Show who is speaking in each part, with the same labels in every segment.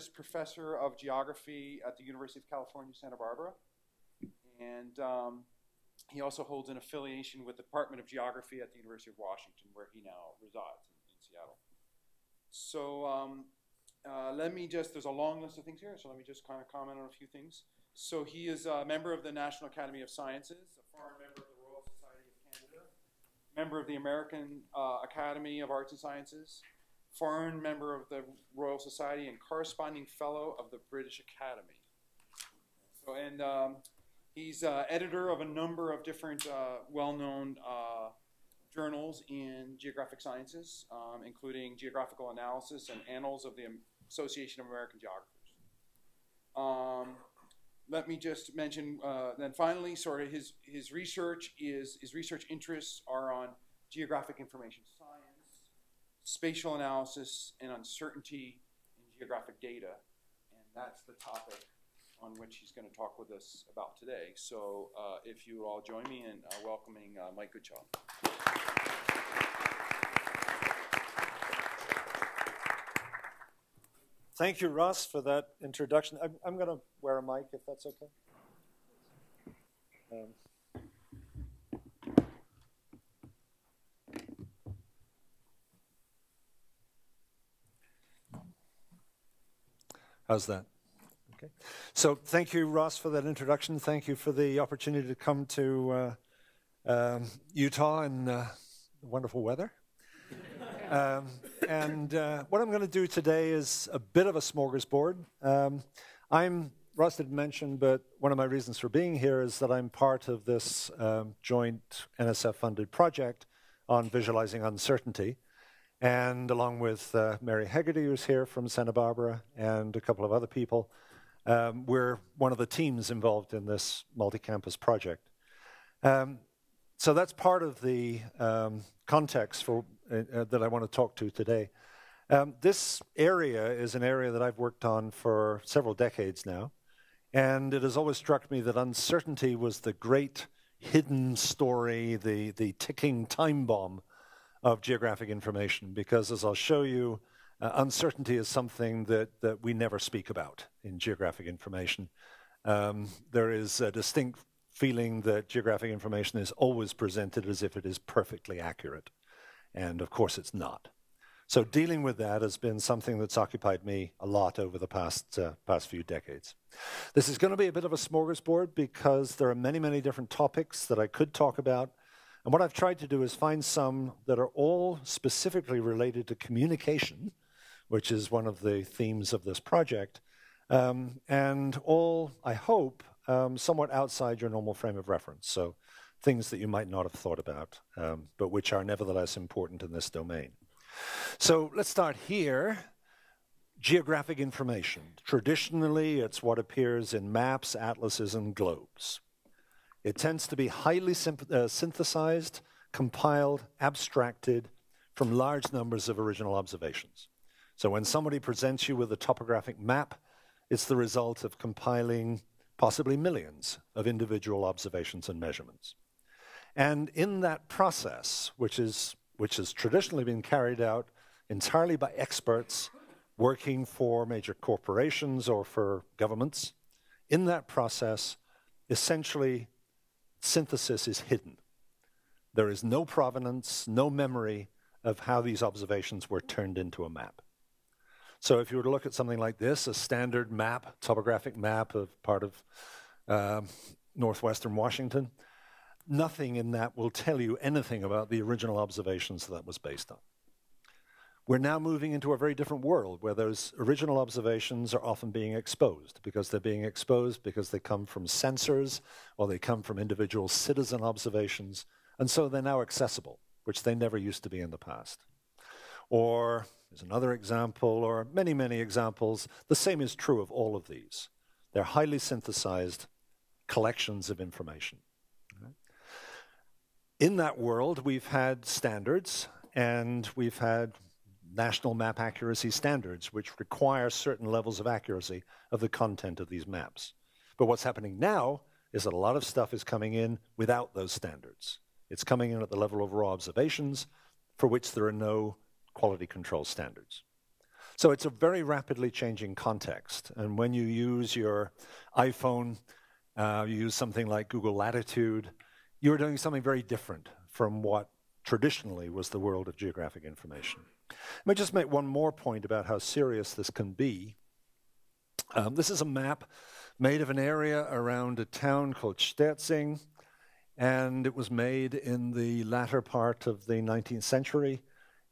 Speaker 1: Professor of Geography at the University of California, Santa Barbara. And he also holds an affiliation with the Department of Geography at the University of Washington, where he now resides in Seattle. So let me just, there's a long list of things here, so let me just kind of comment on a few things. So he is a member of the National Academy of Sciences, a foreign member of the Royal Society of Canada, member of the American Academy of Arts and Sciences, foreign member of the Royal Society, and corresponding fellow of the British Academy. So, and he's editor of a number of different well-known journals in geographic sciences, including Geographical Analysis and Annals of the Association of American Geographers. Let me just mention, then finally, sort of his research interests are on geographic information science, spatial analysis, and uncertainty in geographic data. And that's the topic on which he's going to talk with us about today. So if you all join me in welcoming Mike Goodchild.
Speaker 2: Thank you, Ross, for that introduction. I'm going to wear a mic, if that's okay. How's that? Okay. So thank you, Ross, for that introduction. Thank you for the opportunity to come to Utah in wonderful weather. What I'm going to do today is a bit of a smorgasbord. Ross didn't mention, but one of my reasons for being here is that I'm part of this joint NSF-funded project on visualizing uncertainty. And along with Mary Hegarty, who's here from Santa Barbara, and a couple of other people, we're one of the teams involved in this multi-campus project. So that's part of the context for that I want to talk to today. This area is an area that I've worked on for several decades now, and it has always struck me that uncertainty was the great hidden story, the ticking time bomb of geographic information, because as I'll show you, uncertainty is something that we never speak about in geographic information. There is a distinct feeling that geographic information is always presented as if it is perfectly accurate. And of course it's not. So dealing with that has been something that's occupied me a lot over the past few decades. This is going to be a bit of a smorgasbord because there are many, many different topics that I could talk about. And what I've tried to do is find some that are all specifically related to communication, which is one of the themes of this project, and all, I hope, somewhat outside your normal frame of reference. So things that you might not have thought about, but which are nevertheless important in this domain. So let's start here. Geographic information. Traditionally, it's what appears in maps, atlases, and globes. It tends to be highly synthesized, compiled, abstracted from large numbers of original observations. So when somebody presents you with a topographic map, it's the result of compiling possibly millions of individual observations and measurements. And in that process, which has traditionally been carried out entirely by experts working for major corporations or for governments, in that process, essentially, synthesis is hidden. There is no provenance, no memory of how these observations were turned into a map. So if you were to look at something like this, a standard map, topographic map of part of northwestern Washington, nothing in that will tell you anything about the original observations that was based on. We're now moving into a very different world where those original observations are often being exposed because they come from sensors or they come from individual citizen observations, and so they're now accessible, which they never used to be in the past. Or there's another example, or many, many examples. The same is true of all of these. They're highly synthesized collections of information. In that world, we've had standards, and we've had national map accuracy standards, which require certain levels of accuracy of the content of these maps. But what's happening now is that a lot of stuff is coming in without those standards. It's coming in at the level of raw observations, for which there are no quality control standards. So it's a very rapidly changing context. And when you use your iPhone, you use something like Google Latitude, you're doing something very different from what traditionally was the world of geographic information. Let me just make one more point about how serious this can be. This is a map made of an area around a town called Sterzing, and it was made in the latter part of the 19th century.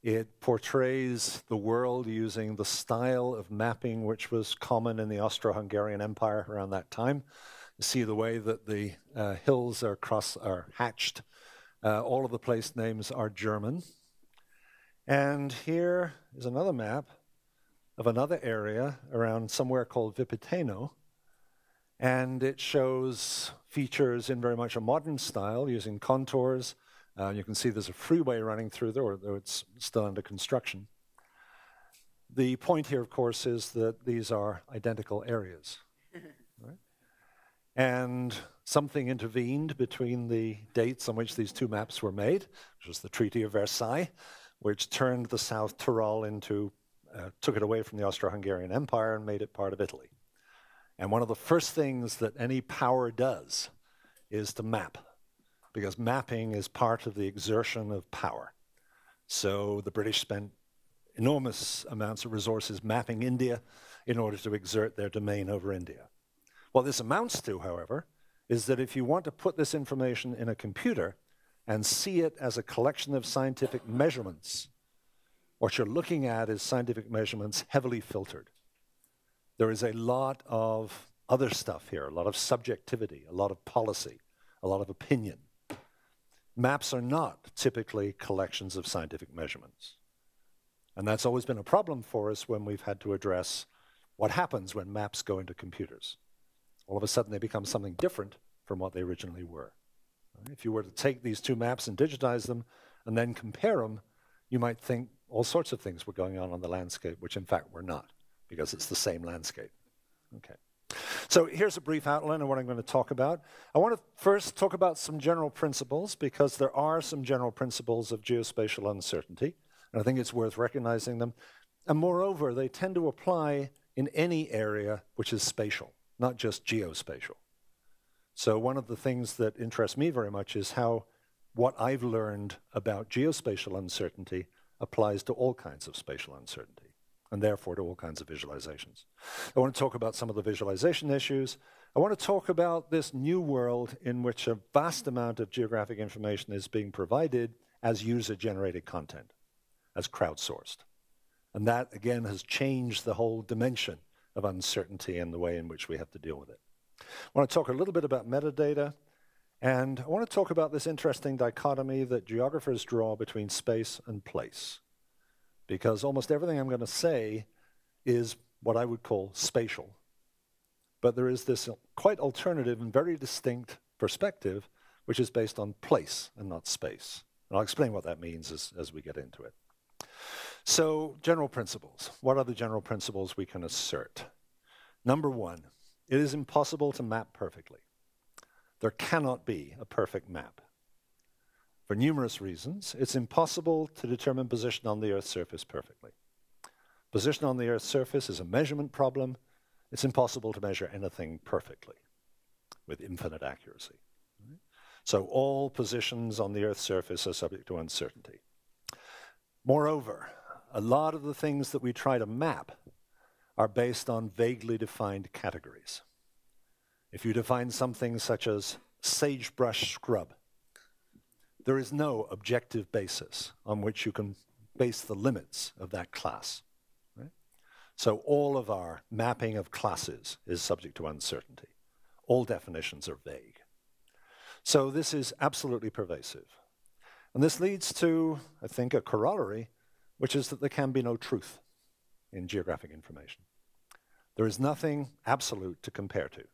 Speaker 2: It portrays the world using the style of mapping which was common in the Austro-Hungarian Empire around that time. You see the way that the hills are hatched. All of the place names are German. And here is another map of another area around somewhere called Vipiteno. And it shows features in very much a modern style using contours. You can see there's a freeway running through there, although it's still under construction. The point here, of course, is that these are identical areas. Right? And something intervened between the dates on which these two maps were made, which was the Treaty of Versailles, which turned the South Tyrol into, took it away from the Austro-Hungarian Empire and made it part of Italy. And one of the first things that any power does is to map, because mapping is part of the exertion of power. So the British spent enormous amounts of resources mapping India in order to exert their domain over India. What this amounts to, however, is that if you want to put this information in a computer and see it as a collection of scientific measurements, what you're looking at is scientific measurements heavily filtered. There is a lot of other stuff here, a lot of subjectivity, a lot of policy, a lot of opinion. Maps are not typically collections of scientific measurements. And that's always been a problem for us when we've had to address what happens when maps go into computers. All of a sudden they become something different from what they originally were. If you were to take these two maps and digitize them and then compare them, you might think all sorts of things were going on the landscape, which in fact were not, because it's the same landscape. Okay. So here's a brief outline of what I'm going to talk about. I want to first talk about some general principles, because there are some general principles of geospatial uncertainty, and I think it's worth recognizing them. And moreover, they tend to apply in any area which is spatial, not just geospatial. So one of the things that interests me very much is how what I've learned about geospatial uncertainty applies to all kinds of spatial uncertainty, and therefore to all kinds of visualizations. I want to talk about some of the visualization issues. I want to talk about this new world in which a vast amount of geographic information is being provided as user-generated content, as crowdsourced. And that, again, has changed the whole dimension of uncertainty and the way in which we have to deal with it. I want to talk a little bit about metadata, and I want to talk about this interesting dichotomy that geographers draw between space and place, because almost everything I'm going to say is what I would call spatial. But there is this quite alternative and very distinct perspective, which is based on place and not space. And I'll explain what that means as we get into it. So, general principles. What are the general principles we can assert? Number one, it is impossible to map perfectly. There cannot be a perfect map. For numerous reasons, it's impossible to determine position on the Earth's surface perfectly. Position on the Earth's surface is a measurement problem. It's impossible to measure anything perfectly with infinite accuracy. So all positions on the Earth's surface are subject to uncertainty. Moreover, a lot of the things that we try to map are based on vaguely defined categories. If you define something such as sagebrush scrub, there is no objective basis on which you can base the limits of that class. Right? So all of our mapping of classes is subject to uncertainty. All definitions are vague. So this is absolutely pervasive. And this leads to, I think, a corollary, which is that there can be no truth in geographic information. There is nothing absolute to compare to.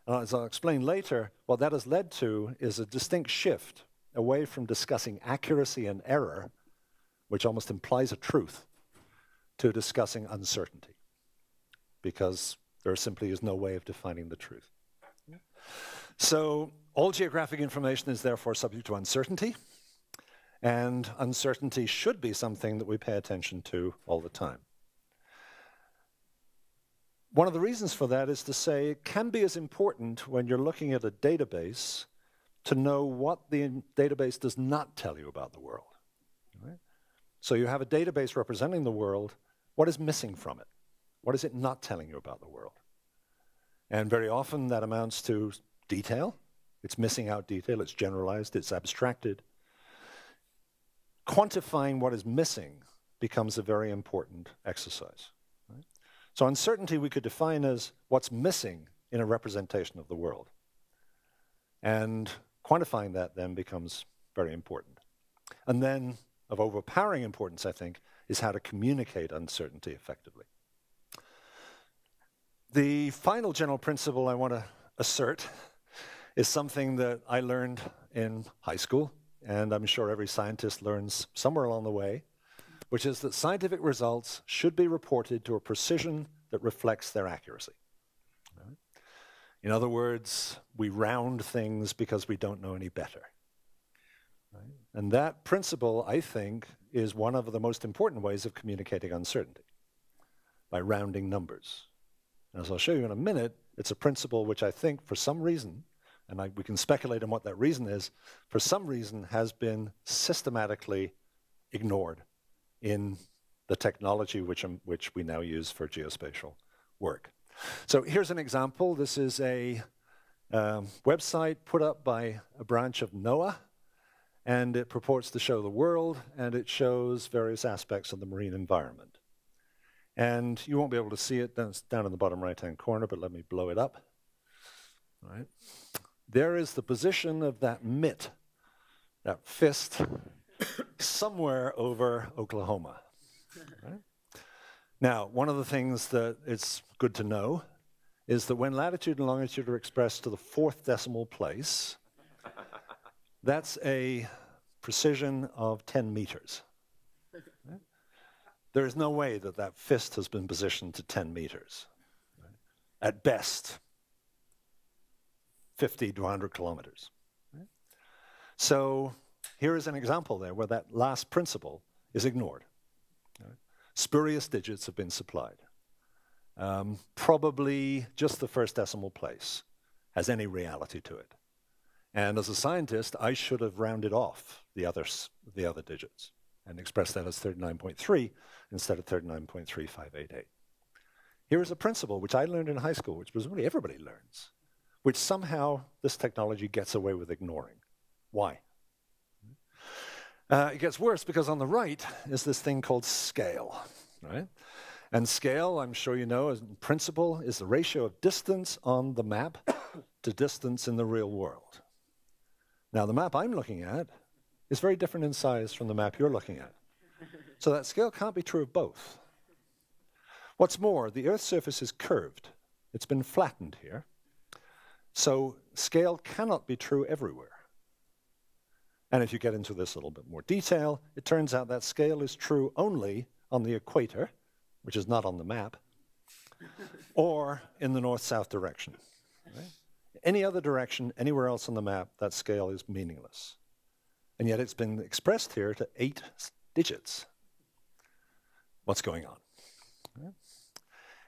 Speaker 2: As I'll explain later, what that has led to is a distinct shift away from discussing accuracy and error, which almost implies a truth, to discussing uncertainty, because there simply is no way of defining the truth. So all geographic information is therefore subject to uncertainty, and uncertainty should be something that we pay attention to all the time. one of the reasons for that is to say it can be as important when you're looking at a database to know what the database does not tell you about the world. Right? So you have a database representing the world. What is missing from it? What is it not telling you about the world? And very often that amounts to detail. It's missing out detail. It's generalized. It's abstracted. Quantifying what is missing becomes a very important exercise. Right? So uncertainty we could define as what's missing in a representation of the world. And quantifying that then becomes very important. And then of overpowering importance, I think, is how to communicate uncertainty effectively. The final general principle I want to assert is something that I learned in high school, and I'm sure every scientist learns somewhere along the way, which is that scientific results should be reported to a precision that reflects their accuracy. Right? In other words, we round things because we don't know any better. Right? And that principle, I think, is one of the most important ways of communicating uncertainty, by rounding numbers. And as I'll show you in a minute, it's a principle which I think, for some reason, and we can speculate on what that reason is, for some reason has been systematically ignored in the technology which we now use for geospatial work. So here's an example. This is a website put up by a branch of NOAA, and it purports to show the world, and it shows various aspects of the marine environment. And you won't be able to see it down in the bottom right-hand corner, but let me blow it up. All right. There is the position of that mitt, that fist, somewhere over Oklahoma. Right? Now, one of the things that it's good to know is that when latitude and longitude are expressed to the 4th decimal place, that's a precision of 10 meters. Right? There is no way that that fist has been positioned to 10 meters. Right? At best, 50 to 100 kilometers. Right? So here is an example there where that last principle is ignored. Right? Spurious digits have been supplied. Probably just the 1st decimal place has any reality to it. And as a scientist, I should have rounded off the other digits and expressed that as 39.3 instead of 39.3588. Here is a principle which I learned in high school, which presumably everybody learns, which somehow this technology gets away with ignoring. Why? It gets worse because on the right is this thing called scale, right? And scale, I'm sure you know, as in principle, is the ratio of distance on the map to distance in the real world. Now, the map I'm looking at is very different in size from the map you're looking at. So that scale can't be true of both. What's more, the Earth's surface is curved. It's been flattened here. So scale cannot be true everywhere. And if you get into this a little bit more detail, it turns out that scale is true only on the equator, which is not on the map, or in the north-south direction. Right? Any other direction, anywhere else on the map, that scale is meaningless. And yet it's been expressed here to 8 digits. What's going on? Right?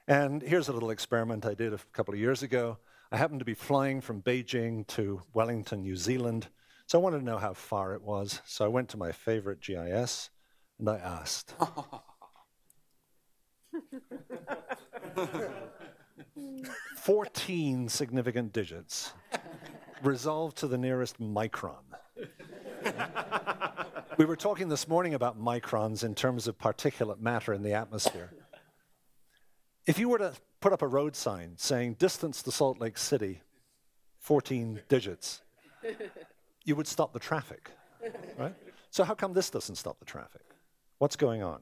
Speaker 2: And here's a little experiment I did a couple of years ago. I happened to be flying from Beijing to Wellington, New Zealand, so I wanted to know how far it was. So I went to my favorite GIS, and I asked. 14 significant digits, resolved to the nearest micron. We were talking this morning about microns in terms of particulate matter in the atmosphere. If you were to put up a road sign saying distance to Salt Lake City, 14 digits, you would stop the traffic, right? So how come this doesn't stop the traffic? What's going on?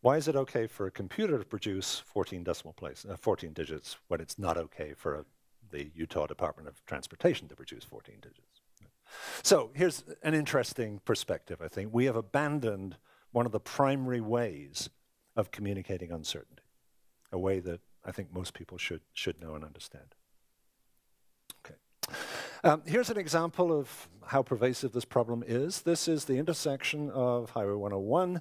Speaker 2: Why is it okay for a computer to produce 14 digits when it's not okay for the Utah Department of Transportation to produce 14 digits? So here's an interesting perspective, I think. We have abandoned one of the primary ways of communicating uncertainty, a way that I think most people should know and understand. Okay. Here's an example of how pervasive this problem is. This is the intersection of Highway 101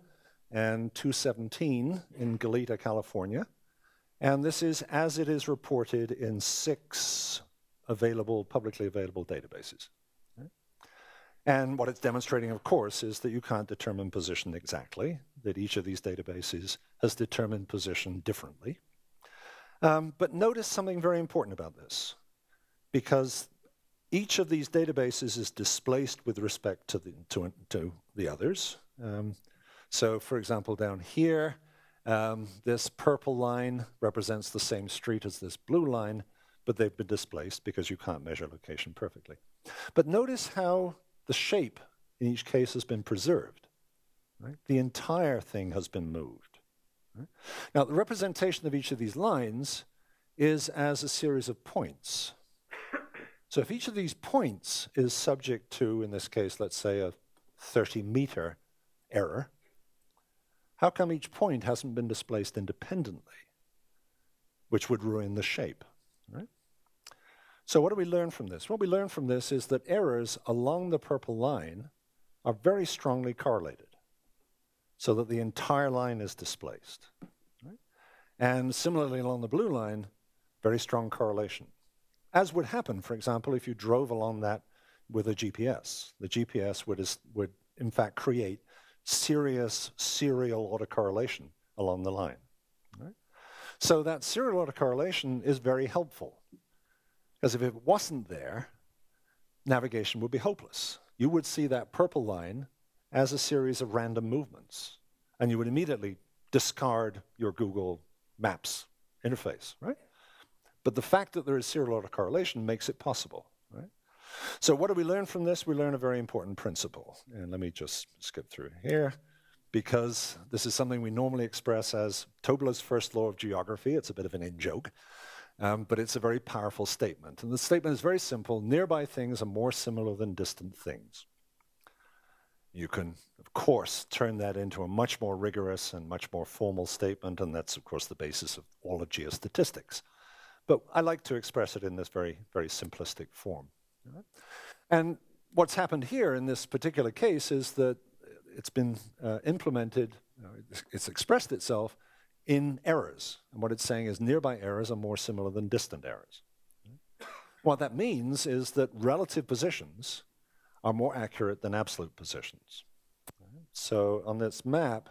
Speaker 2: and 217 in Goleta, California. And this is as it is reported in 6 publicly available databases. And what it's demonstrating, of course, is that you can't determine position exactly, that each of these databases has determined position differently. But notice something very important about this, because each of these databases is displaced with respect to the others. So, for example, down here, this purple line represents the same street as this blue line, but they've been displaced because you can't measure location perfectly. But notice how the shape in each case has been preserved. Right? The entire thing has been moved. Right? Now, the representation of each of these lines is as a series of points. So if each of these points is subject to, in this case, let's say a 30-meter error, how come each point hasn't been displaced independently, which would ruin the shape? Right? So what do we learn from this? What we learn from this is that errors along the purple line are very strongly correlated, so that the entire line is displaced. Right? And similarly along the blue line, very strong correlation. As would happen, for example, if you drove along that with a GPS. The GPS would in fact create serious serial autocorrelation along the line. Right? So that serial autocorrelation is very helpful, because if it wasn't there, navigation would be hopeless. You would see that purple line as a series of random movements, and you would immediately discard your Google Maps interface, right? But the fact that there is serial autocorrelation makes it possible, right? So what do we learn from this? We learn a very important principle. And let me just skip through here, because this is something we normally express as Tobler's first law of geography. It's a bit of an in-joke, but it's a very powerful statement. And the statement is very simple. Nearby things are more similar than distant things. You can, of course, turn that into a much more rigorous and much more formal statement, and that's, of course, the basis of all of geostatistics. But I like to express it in this very, very simplistic form. Right? And what's happened here in this particular case is that it's been implemented, it's expressed itself in errors. And what it's saying is nearby errors are more similar than distant errors. What that means is that relative positions are more accurate than absolute positions. So on this map,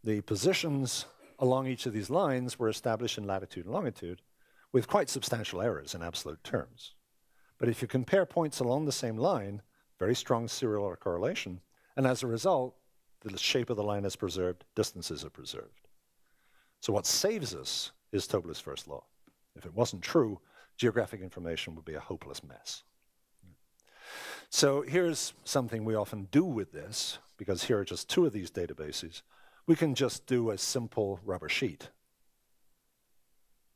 Speaker 2: the positions along each of these lines were established in latitude and longitude with quite substantial errors in absolute terms. But if you compare points along the same line, very strong serial correlation, and as a result, the shape of the line is preserved, distances are preserved. So what saves us is Tobler's first law. If it wasn't true, geographic information would be a hopeless mess. So here's something we often do with this, because here are just two of these databases. We can just do a simple rubber sheet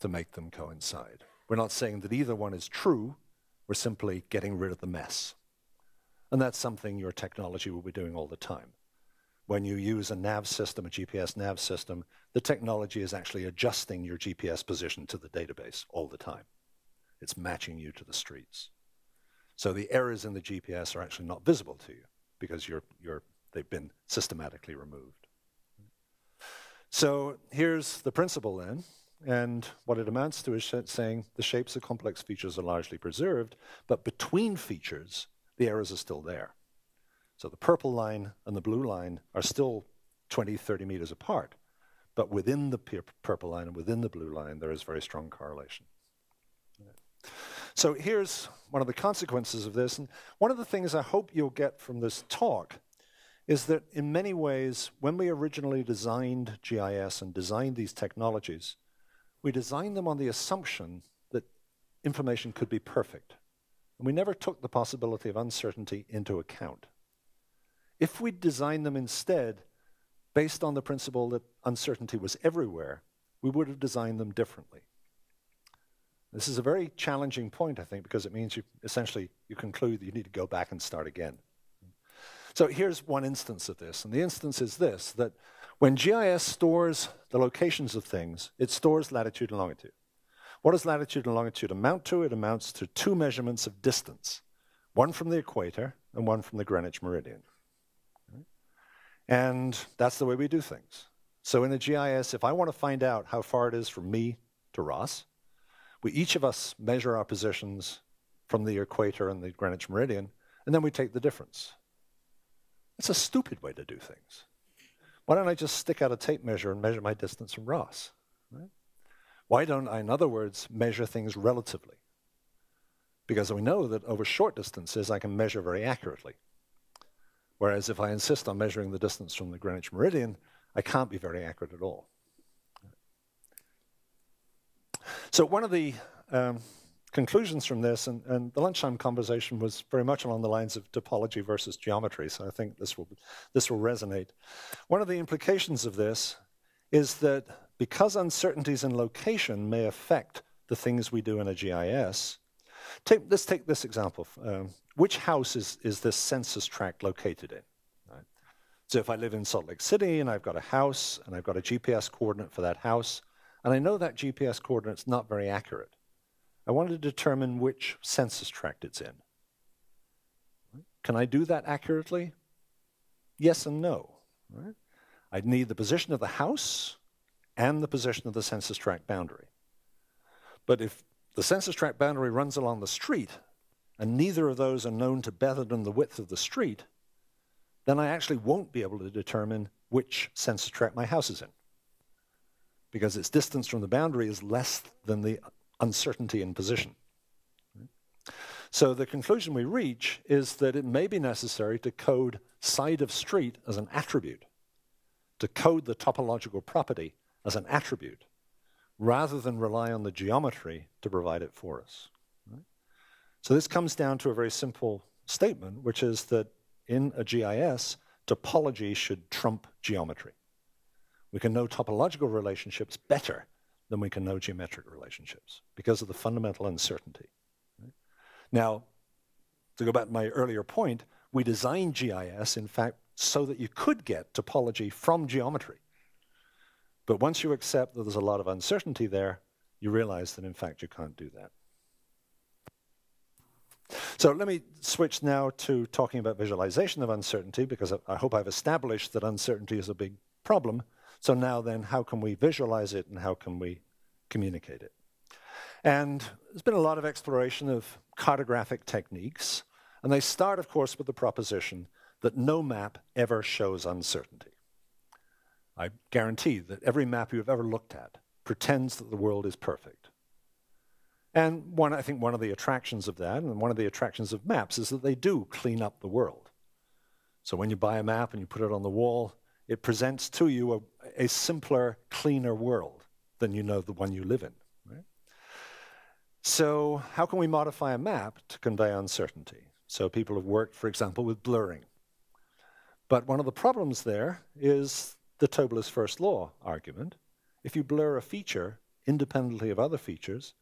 Speaker 2: to make them coincide. We're not saying that either one is true, we're simply getting rid of the mess. And that's something your technology will be doing all the time. When you use a nav system, a GPS nav system, the technology is actually adjusting your GPS position to the database all the time. It's matching you to the streets. So the errors in the GPS are actually not visible to you because they've been systematically removed. So here's the principle then, and what it amounts to is saying the shapes of complex features are largely preserved, but between features, the errors are still there. So the purple line and the blue line are still 20, 30 meters apart, but within the purple line and within the blue line, there is very strong correlation. So here's one of the consequences of this, and one of the things I hope you'll get from this talk is that in many ways, when we originally designed GIS and designed these technologies, we designed them on the assumption that information could be perfect. And we never took the possibility of uncertainty into account. If we designed them instead based on the principle that uncertainty was everywhere, we would have designed them differently. This is a very challenging point, I think, because it means you conclude that you need to go back and start again. So here's one instance of this, and the instance is this, that when GIS stores the locations of things, it stores latitude and longitude. What does latitude and longitude amount to? It amounts to two measurements of distance, one from the equator and one from the Greenwich meridian. And that's the way we do things. So in a GIS, if I want to find out how far it is from me to Ross, we each of us measure our positions from the equator and the Greenwich meridian, and then we take the difference. It's a stupid way to do things. Why don't I just stick out a tape measure and measure my distance from Ross? Right? Why don't I, in other words, measure things relatively? Because we know that over short distances, I can measure very accurately. Whereas if I insist on measuring the distance from the Greenwich meridian, I can't be very accurate at all. So one of the conclusions from this, and the lunchtime conversation was very much along the lines of topology versus geometry, so I think this will resonate. One of the implications of this is that because uncertainties in location may affect the things we do in a GIS, let's take this example. Which house is this census tract located in? Right? So if I live in Salt Lake City and I've got a house and I've got a GPS coordinate for that house, and I know that GPS coordinate's not very accurate, I want to determine which census tract it's in. Can I do that accurately? Yes and no. Right? I'd need the position of the house and the position of the census tract boundary. But if the census tract boundary runs along the street, and neither of those are known to better than the width of the street, then I actually won't be able to determine which census tract my house is in, because its distance from the boundary is less than the uncertainty in position. So the conclusion we reach is that it may be necessary to code side of street as an attribute, to code the topological property as an attribute, rather than rely on the geometry to provide it for us. Right? So this comes down to a very simple statement, which is that in a GIS, topology should trump geometry. We can know topological relationships better than we can know geometric relationships because of the fundamental uncertainty. Right? Now, to go back to my earlier point, we designed GIS, in fact, so that you could get topology from geometry. But once you accept that there's a lot of uncertainty there, you realize that, in fact, you can't do that. So let me switch now to talking about visualization of uncertainty, because I hope I've established that uncertainty is a big problem. So now then, how can we visualize it and how can we communicate it? And there's been a lot of exploration of cartographic techniques, and they start, of course, with the proposition that no map ever shows uncertainty. I guarantee that every map you've ever looked at pretends that the world is perfect. And I think one of the attractions of that, and one of the attractions of maps, is that they do clean up the world. So when you buy a map and you put it on the wall, it presents to you a simpler, cleaner world than you know the one you live in. Right? So how can we modify a map to convey uncertainty? So people have worked, for example, with blurring. But one of the problems there is the Tobler's first law argument. If you blur a feature independently of other features,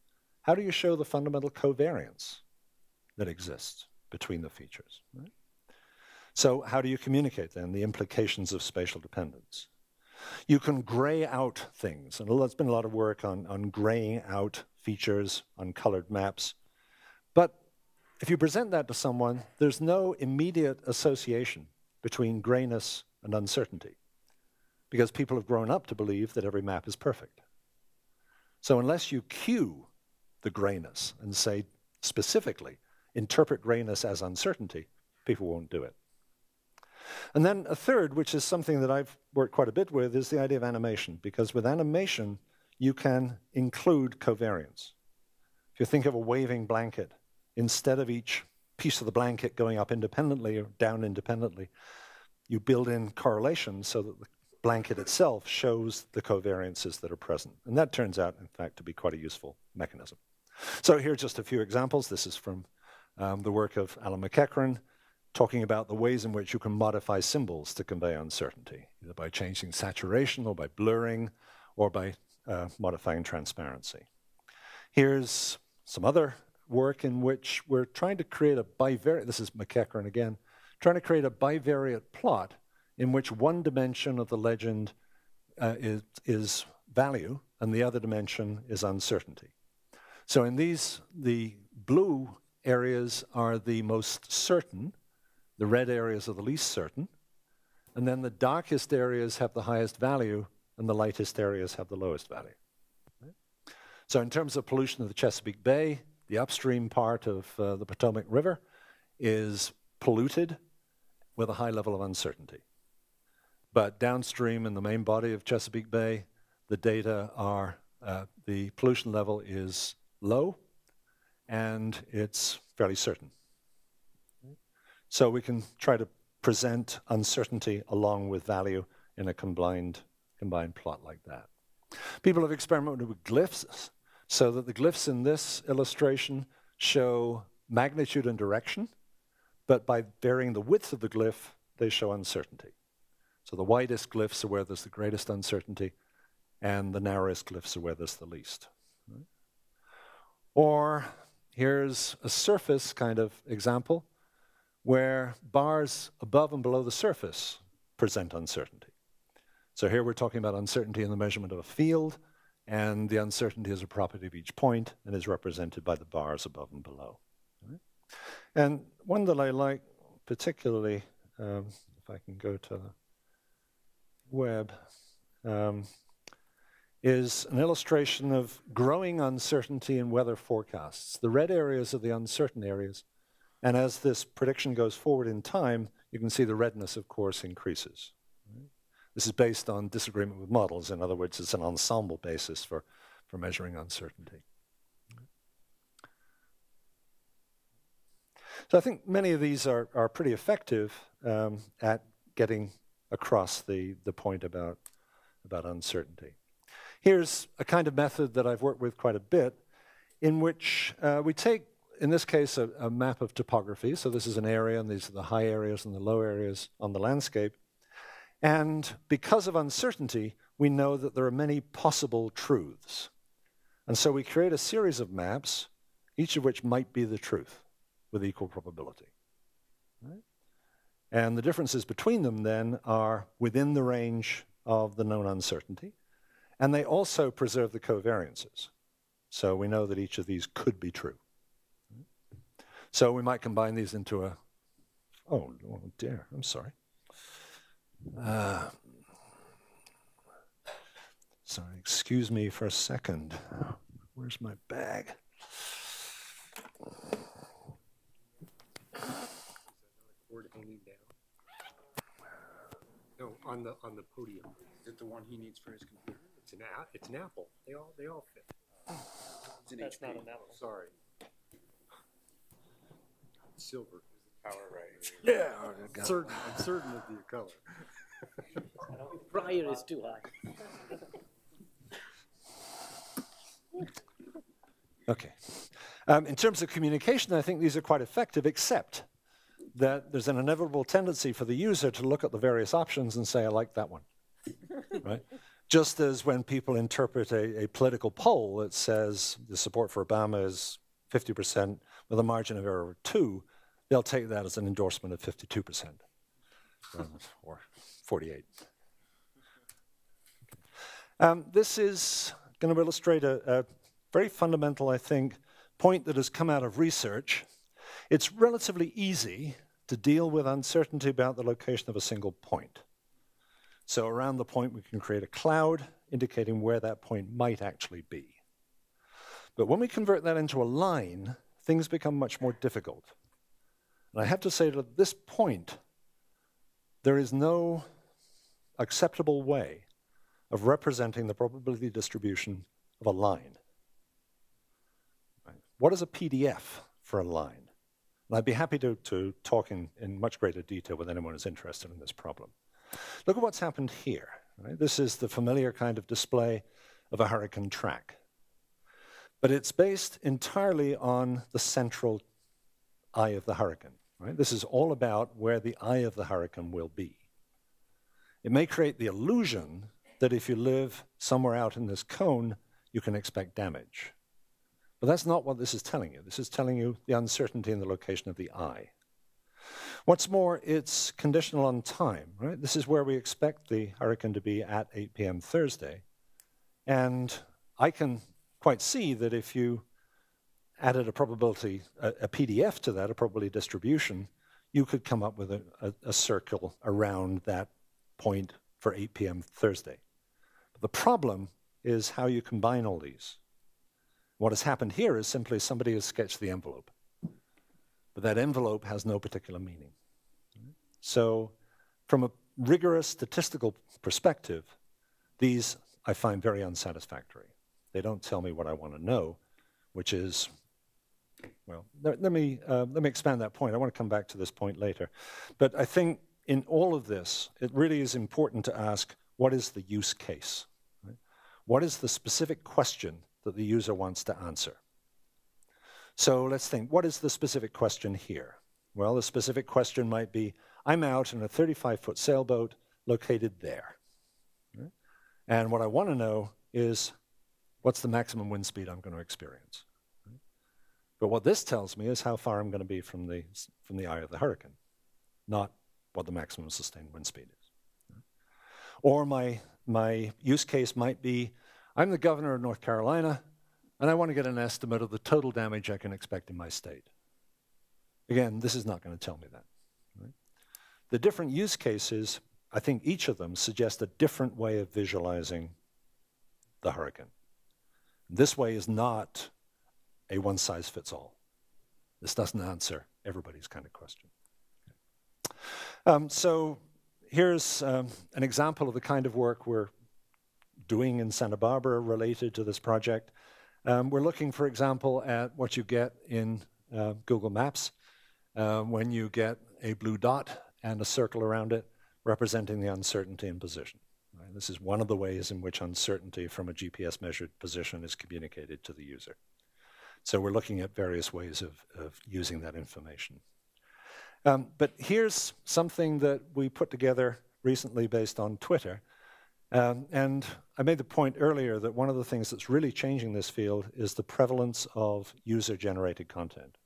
Speaker 2: how do you show the fundamental covariance that exists between the features? Right? So how do you communicate then the implications of spatial dependence? You can gray out things, and there's been a lot of work on graying out features on colored maps. But if you present that to someone, there's no immediate association between grayness and uncertainty, because people have grown up to believe that every map is perfect. So unless you cue the grayness and say specifically, interpret grayness as uncertainty, people won't do it. And then a third, which is something that I've worked quite a bit with, is the idea of animation, because with animation, you can include covariance. If you think of a waving blanket, instead of each piece of the blanket going up independently or down independently, you build in correlations so that the blanket itself shows the covariances that are present. And that turns out, in fact, to be quite a useful mechanism. So here are just a few examples. This is from the work of Alan McEachran, talking about the ways in which you can modify symbols to convey uncertainty, either by changing saturation or by blurring or by modifying transparency. Here's some other work in which we're trying to create a bivariate, this is McEachran again, trying to create a bivariate plot in which one dimension of the legend is value and the other dimension is uncertainty. So in these, the blue areas are the most certain, the red areas are the least certain, and then the darkest areas have the highest value, and the lightest areas have the lowest value. So in terms of pollution of the Chesapeake Bay, the upstream part of the Potomac River is polluted with a high level of uncertainty. But downstream in the main body of Chesapeake Bay, the data are, the pollution level is low and it's fairly certain. So we can try to present uncertainty along with value in a combined plot like that. People have experimented with glyphs, so that the glyphs in this illustration show magnitude and direction, but by varying the width of the glyph, they show uncertainty. So the widest glyphs are where there's the greatest uncertainty, and the narrowest glyphs are where there's the least. Right? Or here's a surface kind of example, where bars above and below the surface present uncertainty. So here we're talking about uncertainty in the measurement of a field, and the uncertainty is a property of each point and is represented by the bars above and below. Right? And one that I like particularly, if I can go to the web, is an illustration of growing uncertainty in weather forecasts. The red areas are the uncertain areas, and as this prediction goes forward in time, you can see the redness, of course, increases. This is based on disagreement with models. In other words, it's an ensemble basis for measuring uncertainty. So I think many of these are pretty effective at getting across the point about uncertainty. Here's a kind of method that I've worked with quite a bit, in which we take, in this case, a map of topography. So this is an area, and these are the high areas and the low areas on the landscape. And because of uncertainty, we know that there are many possible truths. And so we create a series of maps, each of which might be the truth with equal probability. Right? And the differences between them then are within the range of the known uncertainty. And they also preserve the covariances. So we know that each of these could be true. So we might combine these into a, oh dear, I'm sorry. Sorry, excuse me for a second. Where's my bag?
Speaker 3: Cord hanging down. No, on the podium.
Speaker 1: Is it the one he needs for his computer?
Speaker 3: It's an Apple. They all fit.
Speaker 1: It's an
Speaker 4: That's
Speaker 1: HP.
Speaker 4: not an Apple.
Speaker 3: Sorry. Silver.
Speaker 1: Power right.
Speaker 2: Yeah.
Speaker 3: I'm certain of the color.
Speaker 4: Briar is too high.
Speaker 2: Okay. In terms of communication, I think these are quite effective, except that there's an inevitable tendency for the user to look at the various options and say, I like that one. Right? Just as when people interpret a political poll that says the support for Obama is 50% with a margin of error of 2, they'll take that as an endorsement of 52%, or 48. This is going to illustrate a very fundamental, I think, point that has come out of research. It's relatively easy to deal with uncertainty about the location of a single point. So around the point, we can create a cloud indicating where that point might actually be. But when we convert that into a line, things become much more difficult. And I have to say that at this point, there is no acceptable way of representing the probability distribution of a line. Right? What is a PDF for a line? And I'd be happy to talk in much greater detail with anyone who's interested in this problem. Look at what's happened here. Right? This is the familiar kind of display of a hurricane track. But it's based entirely on the central eye of the hurricane. Right? This is all about where the eye of the hurricane will be. It may create the illusion that if you live somewhere out in this cone, you can expect damage. But that's not what this is telling you. This is telling you the uncertainty in the location of the eye. What's more, it's conditional on time. Right? This is where we expect the hurricane to be at 8 p.m. Thursday. And I can quite see that if you added a probability, a PDF to that, a probability distribution, you could come up with a circle around that point for 8 p.m. Thursday. But The problem is how you combine all these. What has happened here is simply somebody has sketched the envelope, but that envelope has no particular meaning. So from a rigorous statistical perspective, these I find very unsatisfactory. They don't tell me what I want to know, which is, well, let me expand that point. I want to come back to this point later. But I think in all of this, it really is important to ask, what is the use case? Right? What is the specific question that the user wants to answer? So let's think, what is the specific question here? Well, the specific question might be, I'm out in a 35-foot sailboat located there. Right? And what I want to know is, what's the maximum wind speed I'm going to experience? Right? But what this tells me is how far I'm going to be from the eye of the hurricane, not what the maximum sustained wind speed is. Right? Or my use case might be, I'm the governor of North Carolina, and I want to get an estimate of the total damage I can expect in my state. Again, this is not going to tell me that. Right? The different use cases, I think each of them suggest a different way of visualizing the hurricane. This way is not a one-size-fits-all. This doesn't answer everybody's kind of question. So here's an example of the kind of work we're doing in Santa Barbara related to this project. We're looking, for example, at what you get in Google Maps when you get a blue dot and a circle around it representing the uncertainty in position. Right? This is one of the ways in which uncertainty from a GPS measured position is communicated to the user. So we're looking at various ways of using that information. But here's something that we put together recently based on Twitter. And I made the point earlier that one of the things that's really changing this field is the prevalence of user-generated content.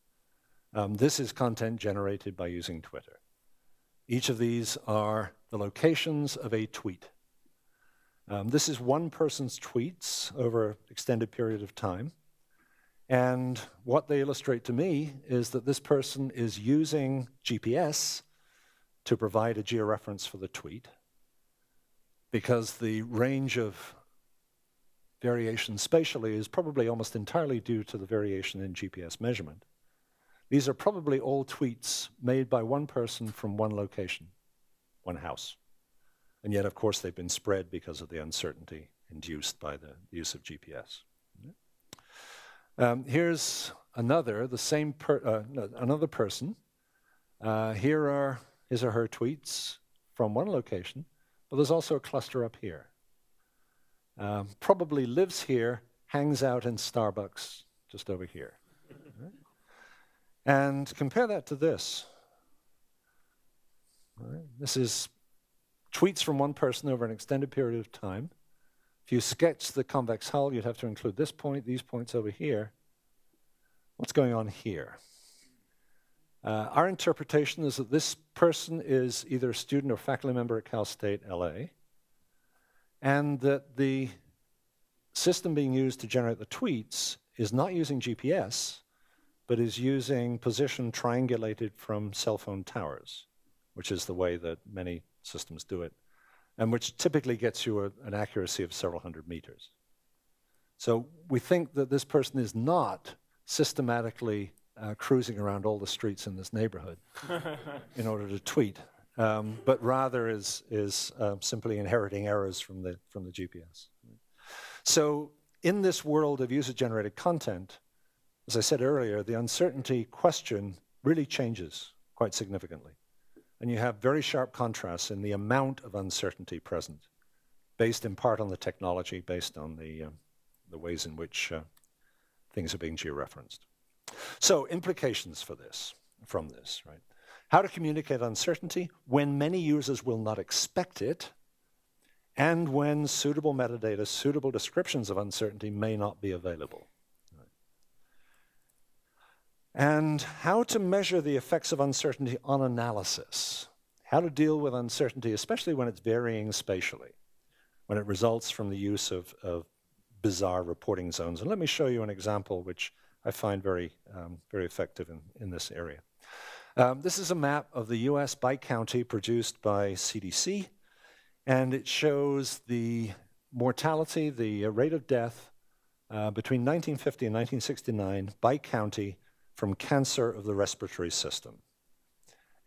Speaker 2: This is content generated by using Twitter. Each of these are the locations of a tweet. This is one person's tweets over an extended period of time. And what they illustrate to me is that this person is using GPS to provide a georeference for the tweet, because the range of variation spatially is probably almost entirely due to the variation in GPS measurement. These are probably all tweets made by one person from one location, one house. And yet, of course, they've been spread because of the uncertainty induced by the use of GPS. Here's another, another person. Here are his or her tweets from one location, but there's also a cluster up here. Probably lives here, hangs out in Starbucks just over here. Right? And compare that to this. Right? This is tweets from one person over an extended period of time. If you sketch the convex hull, you'd have to include this point, these points over here. What's going on here? Our interpretation is that this person is either a student or faculty member at Cal State LA, and that the system being used to generate the tweets is not using GPS, but is using position triangulated from cell phone towers, which is the way that many systems do it, and which typically gets you an accuracy of several hundred meters. So we think that this person is not systematically cruising around all the streets in this neighborhood in order to tweet, but rather is simply inheriting errors from the GPS. So in this world of user-generated content, as I said earlier, the uncertainty question really changes quite significantly. And you have very sharp contrasts in the amount of uncertainty present, based in part on the technology, based on the ways in which things are being georeferenced. So implications from this, right? How to communicate uncertainty when many users will not expect it, and when suitable metadata, suitable descriptions of uncertainty may not be available. Right? And how to measure the effects of uncertainty on analysis. How to deal with uncertainty, especially when it's varying spatially, when it results from the use of bizarre reporting zones. And let me show you an example which I find very effective in this area. This is a map of the US by county produced by CDC, and it shows the mortality, the rate of death between 1950 and 1969 by county from cancer of the respiratory system,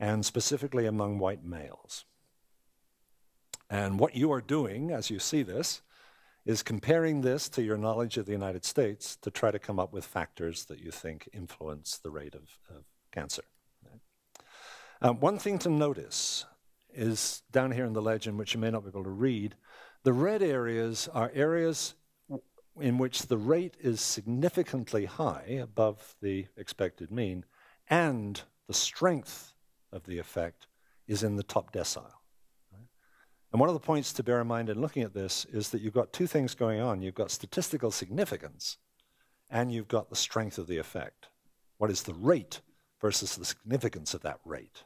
Speaker 2: and specifically among white males. And what you are doing, as you see this, is comparing this to your knowledge of the United States to try to come up with factors that you think influence the rate of cancer. One thing to notice is down here in the legend, which you may not be able to read, the red areas are areas in which the rate is significantly high, above the expected mean, and the strength of the effect is in the top decile. And one of the points to bear in mind in looking at this is that you've got two things going on. You've got statistical significance, and you've got the strength of the effect. What is the rate versus the significance of that rate?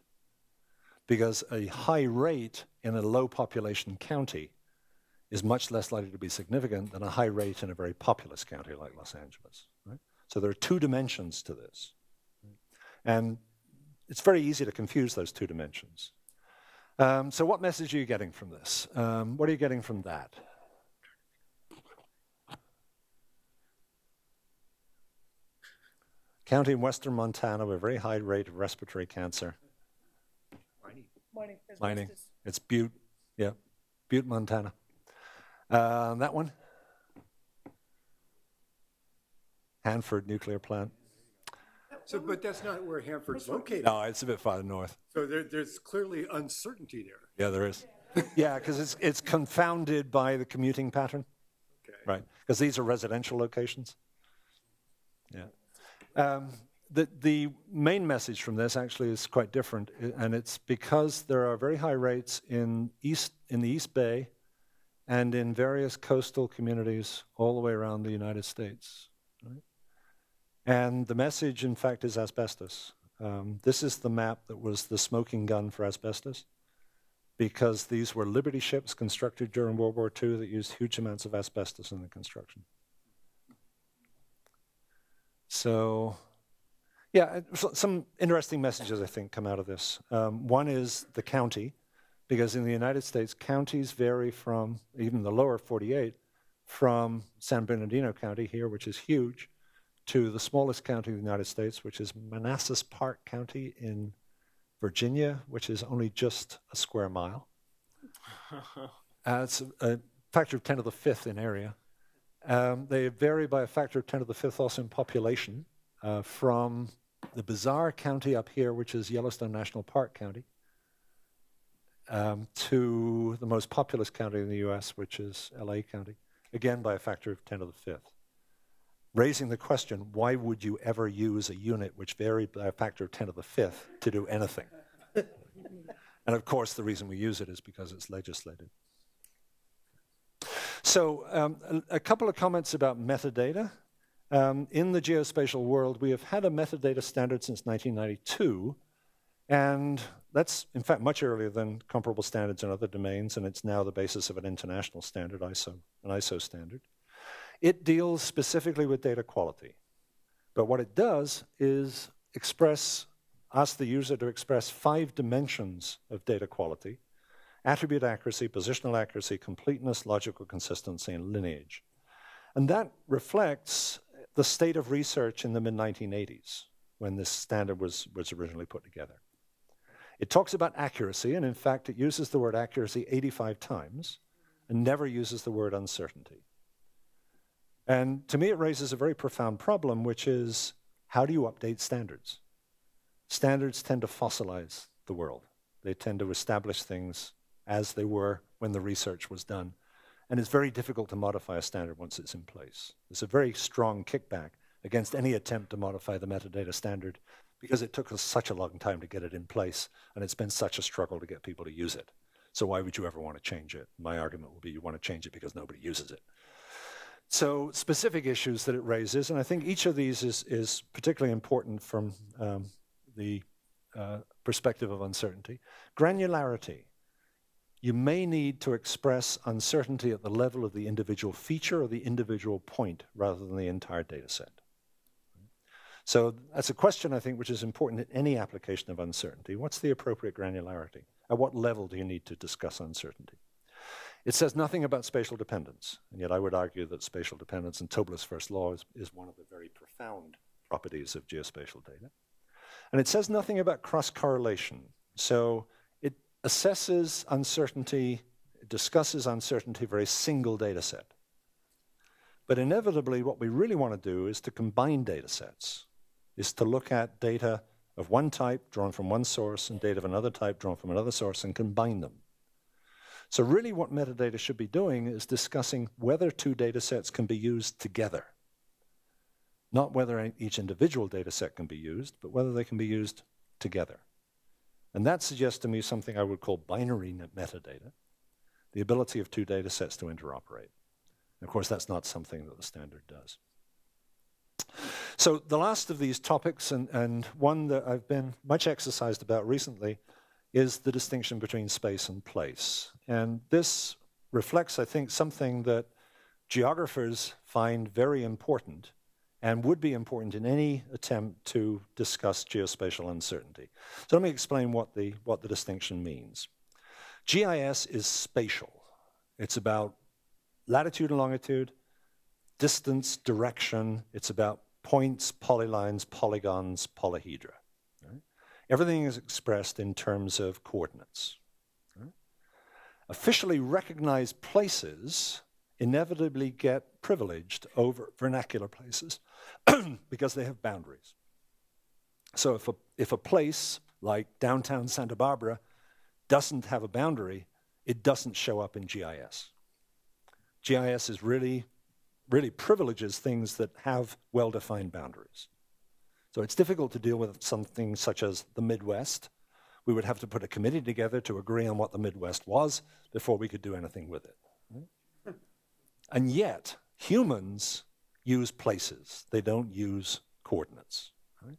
Speaker 2: Because a high rate in a low population county is much less likely to be significant than a high rate in a very populous county like Los Angeles. Right? So there are two dimensions to this. And it's very easy to confuse those two dimensions. So what message are you getting from this? What are you getting from that? County in western Montana with a very high rate of respiratory cancer. Mining. It's Butte. Yeah, Butte, Montana. That one? Hanford nuclear plant.
Speaker 3: So, but that's not where Hanford's located.
Speaker 2: No, it's a bit farther north.
Speaker 3: So there's clearly uncertainty there.
Speaker 2: Yeah, there is. Yeah, because it's confounded by the commuting pattern.
Speaker 3: Okay.
Speaker 2: Right, because these are residential locations. Yeah. The main message from this actually is quite different, and it's because there are very high rates in the East Bay and in various coastal communities all the way around the United States. Right? And the message, in fact, is asbestos. This is the map that was the smoking gun for asbestos, because these were Liberty ships constructed during World War II that used huge amounts of asbestos in the construction. So, yeah, some interesting messages, I think, come out of this. One is the county, because in the United States, counties vary from, even the lower 48, from San Bernardino County here, which is huge, to the smallest county in the United States, which is Manassas Park County in Virginia, which is only just a square mile. It's a factor of 10 to the fifth in area. They vary by a factor of 10 to the fifth also in population, from the bizarre county up here, which is Yellowstone National Park County, to the most populous county in the US, which is LA County, again by a factor of 10 to the fifth. Raising the question, why would you ever use a unit which varied by a factor of 10 to the fifth to do anything? And of course, the reason we use it is because it's legislated. So a couple of comments about metadata. In the geospatial world, we have had a metadata standard since 1992, and that's, in fact, much earlier than comparable standards in other domains, and it's now the basis of an international standard, an ISO standard. It deals specifically with data quality, but what it does is ask the user to express 5 dimensions of data quality: attribute accuracy, positional accuracy, completeness, logical consistency, and lineage. And that reflects the state of research in the mid-1980s, when this standard was originally put together. It talks about accuracy, and in fact, it uses the word accuracy 85 times and never uses the word uncertainty. And to me, it raises a very profound problem, which is, how do you update standards? Standards tend to fossilize the world. They tend to establish things as they were when the research was done. And it's very difficult to modify a standard once it's in place. There's a very strong kickback against any attempt to modify the metadata standard, because it took us such a long time to get it in place, and it's been such a struggle to get people to use it. So why would you ever want to change it? My argument will be you want to change it because nobody uses it. So specific issues that it raises, and I think each of these is particularly important from the perspective of uncertainty. Granularity. You may need to express uncertainty at the level of the individual feature or the individual point rather than the entire data set. So that's a question, I think, which is important in any application of uncertainty. What's the appropriate granularity? At what level do you need to discuss uncertainty? It says nothing about spatial dependence, and yet I would argue that spatial dependence and Tobler's first law is one of the very profound properties of geospatial data. And it says nothing about cross-correlation. So it assesses uncertainty, it discusses uncertainty for a single data set. But inevitably, what we really want to do is to combine data sets, is to look at data of one type drawn from one source and data of another type drawn from another source and combine them. So really what metadata should be doing is discussing whether two data sets can be used together. Not whether each individual data set can be used, but whether they can be used together. And that suggests to me something I would call binary metadata, the ability of two data sets to interoperate. And of course, that's not something that the standard does. So the last of these topics, and one that I've been much exercised about recently, is the distinction between space and place. And this reflects, I think, something that geographers find very important and would be important in any attempt to discuss geospatial uncertainty. So let me explain what the distinction means. GIS is spatial. It's about latitude and longitude, distance, direction. It's about points, polylines, polygons, polyhedra. Right? Everything is expressed in terms of coordinates. Right? Officially recognized places inevitably get privileged over vernacular places because they have boundaries. So if a place like downtown Santa Barbara doesn't have a boundary, it doesn't show up in GIS. GIS is really privileges things that have well-defined boundaries. So it's difficult to deal with something such as the Midwest. We would have to put a committee together to agree on what the Midwest was before we could do anything with it. Right? And yet, humans use places. They don't use coordinates. Right?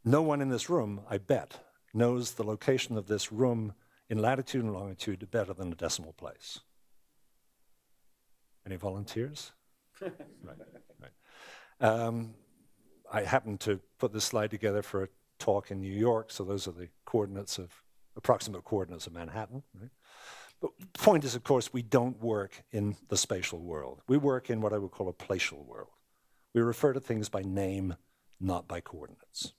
Speaker 2: No one in this room, I bet, knows the location of this room in latitude and longitude better than a decimal place. Any volunteers? Right. I happened to put this slide together for a talk in New York, so those are the coordinates of, approximate coordinates of Manhattan. Right? But the point is, of course, we don't work in the spatial world. We work in what I would call a placial world. We refer to things by name, not by coordinates.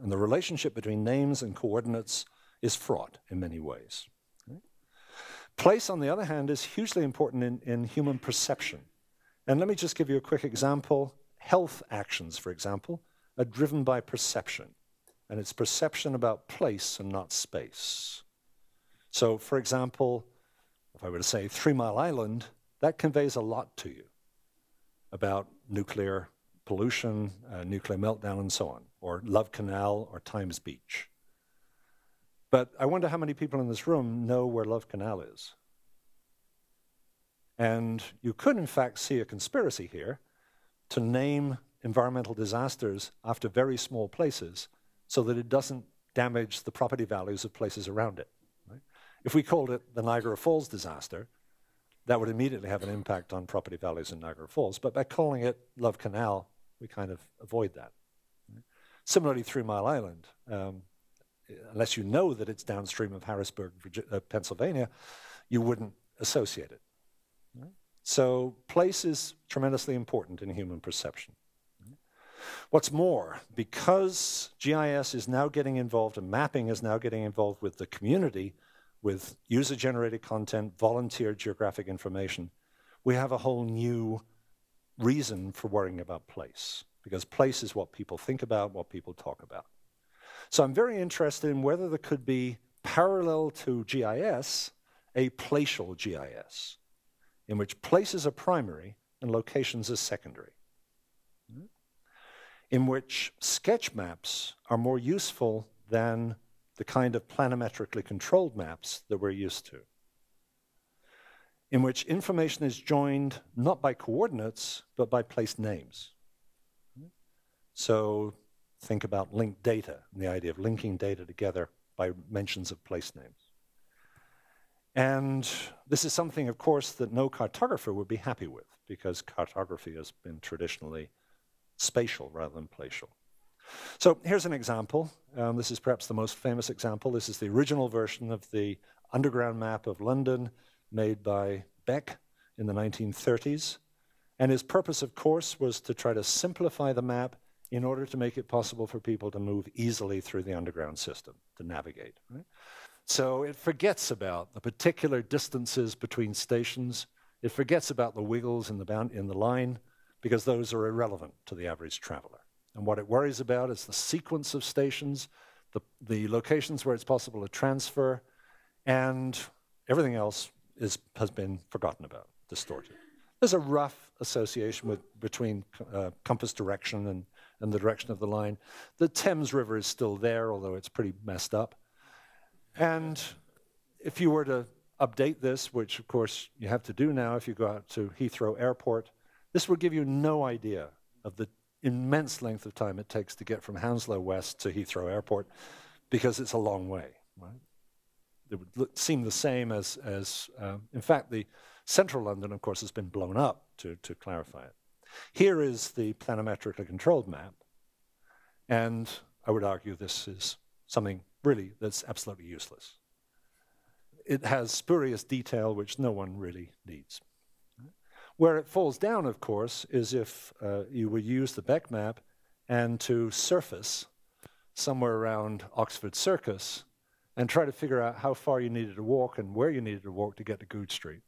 Speaker 2: And the relationship between names and coordinates is fraught in many ways. Place, on the other hand, is hugely important in human perception. And let me just give you a quick example. Health actions, for example, are driven by perception. And it's perception about place and not space. So, for example, if I were to say 3 Mile Island, that conveys a lot to you about nuclear pollution, nuclear meltdown, and so on, or Love Canal or Times Beach. But I wonder how many people in this room know where Love Canal is. And you could, in fact, see a conspiracy here to name environmental disasters after very small places so that it doesn't damage the property values of places around it. Right? If we called it the Niagara Falls disaster, that would immediately have an impact on property values in Niagara Falls. But by calling it Love Canal, we kind of avoid that. Right? Similarly, 3 Mile Island. Unless you know that it's downstream of Harrisburg, Pennsylvania, you wouldn't associate it. Right? So place is tremendously important in human perception. Right? What's more, because GIS is now getting involved and mapping is now getting involved with the community, with user-generated content, volunteer geographic information, we have a whole new reason for worrying about place, because place is what people think about, what people talk about. So I'm very interested in whether there could be, parallel to GIS, a placial GIS, in which places are primary and locations are secondary, in which sketch maps are more useful than the kind of planimetrically controlled maps that we're used to, in which information is joined not by coordinates, but by place names. So think about linked data and the idea of linking data together by mentions of place names. And this is something, of course, that no cartographer would be happy with, because cartography has been traditionally spatial rather than placial. So here's an example. This is perhaps the most famous example. This is the original version of the underground map of London made by Beck in the 1930s. And his purpose, of course, was to try to simplify the map in order to make it possible for people to move easily through the underground system, to navigate. Right? So it forgets about the particular distances between stations. It forgets about the wiggles in the line, because those are irrelevant to the average traveler. And what it worries about is the sequence of stations, the locations where it's possible to transfer, and everything else has been forgotten about, distorted. There's a rough association between compass direction and the direction of the line. The Thames River is still there, although it's pretty messed up. And if you were to update this, which of course you have to do now if you go out to Heathrow Airport, this would give you no idea of the immense length of time it takes to get from Hounslow West to Heathrow Airport, because it's a long way. Right? It would seem the same as in fact, the central London, of course, has been blown up to clarify it. Here is the planimetrically controlled map, and I would argue this is something really that's absolutely useless. It has spurious detail which no one really needs. Where it falls down, of course, is if you would use the Beck map and to surface somewhere around Oxford Circus and try to figure out how far you needed to walk and where you needed to walk to get to Good Street,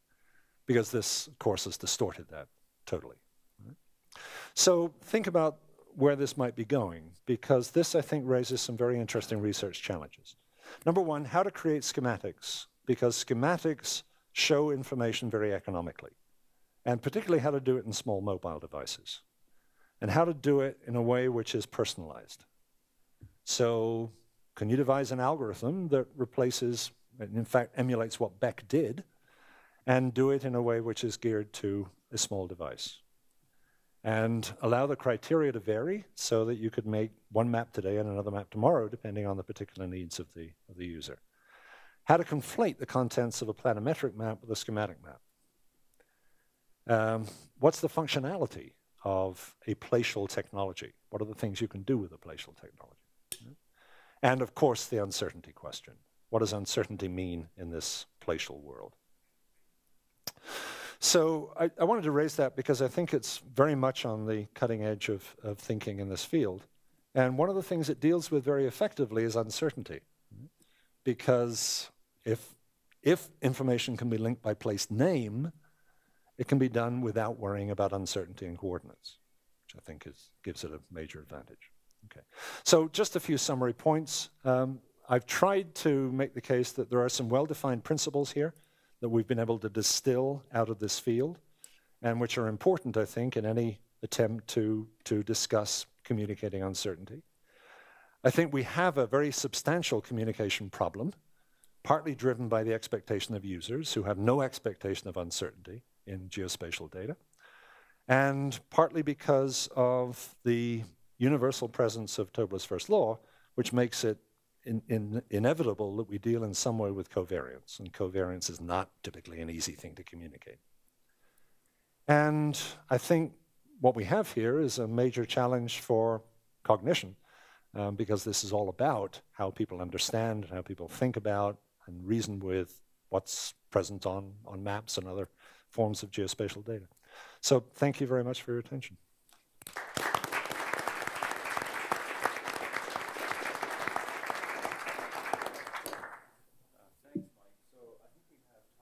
Speaker 2: because this, of course, has distorted that totally. Right? So think about where this might be going, because this, I think, raises some very interesting research challenges. Number one, how to create schematics, because schematics show information very economically, and particularly how to do it in small mobile devices, and how to do it in a way which is personalized. So can you devise an algorithm that replaces, and in fact emulates what Beck did, and do it in a way which is geared to a small device? And allow the criteria to vary so that you could make one map today and another map tomorrow, depending on the particular needs of the user. How to conflate the contents of a planimetric map with a schematic map. What's the functionality of a placial technology? What are the things you can do with a placial technology? And of course, the uncertainty question. What does uncertainty mean in this placial world? So I wanted to raise that because I think it's very much on the cutting edge of thinking in this field. And one of the things it deals with very effectively is uncertainty. Because if information can be linked by place name, it can be done without worrying about uncertainty in coordinates, which I think gives it a major advantage. Okay. So just a few summary points. I've tried to make the case that there are some well-defined principles here that we've been able to distill out of this field, and which are important, I think, in any attempt to discuss communicating uncertainty. I think we have a very substantial communication problem, partly driven by the expectation of users who have no expectation of uncertainty in geospatial data, and partly because of the universal presence of Tobler's first law, which makes it inevitable that we deal in some way with covariance, and covariance is not typically an easy thing to communicate. And I think what we have here is a major challenge for cognition, because this is all about how people understand and how people think about and reason with what's present on maps and other forms of geospatial data. So thank you very much for your attention.